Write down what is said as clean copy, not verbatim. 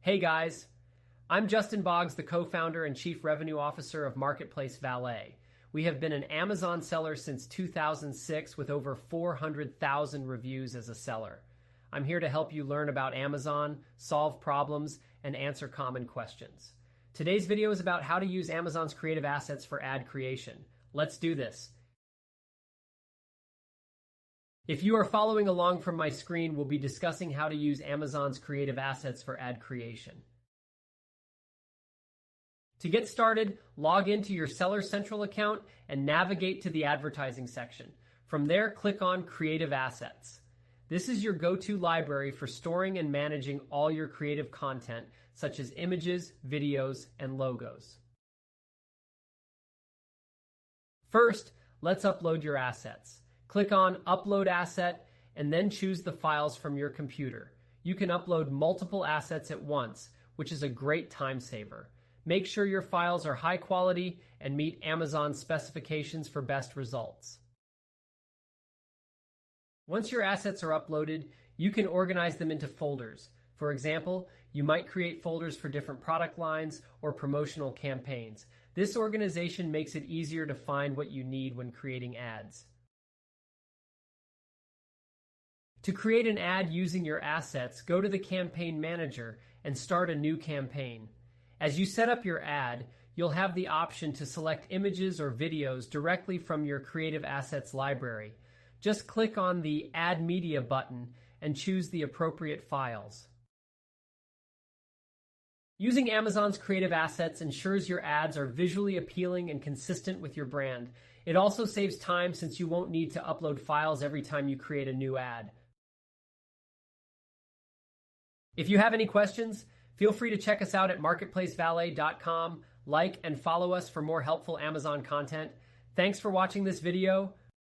Hey guys, I'm Justin Boggs, the co-founder and chief revenue officer of Marketplace Valet. We have been an Amazon seller since 2006 with over 400,000 reviews as a seller. I'm here to help you learn about Amazon, solve problems, and answer common questions. Today's video is about how to use Amazon's creative assets for ad creation. Let's do this. If you are following along from my screen, we'll be discussing how to use Amazon's creative assets for ad creation. To get started, log into your Seller Central account and navigate to the advertising section. From there, click on Creative Assets. This is your go-to library for storing and managing all your creative content, such as images, videos, and logos. First, let's upload your assets. Click on Upload Asset and then choose the files from your computer. You can upload multiple assets at once, which is a great time saver. Make sure your files are high quality and meet Amazon's specifications for best results. Once your assets are uploaded, you can organize them into folders. For example, you might create folders for different product lines or promotional campaigns. This organization makes it easier to find what you need when creating ads. To create an ad using your assets, go to the Campaign Manager and start a new campaign. As you set up your ad, you'll have the option to select images or videos directly from your Creative Assets library. Just click on the Add Media button and choose the appropriate files. Using Amazon's creative assets ensures your ads are visually appealing and consistent with your brand. It also saves time since you won't need to upload files every time you create a new ad. If you have any questions, feel free to check us out at marketplacevalet.com, like and follow us for more helpful Amazon content. Thanks for watching this video.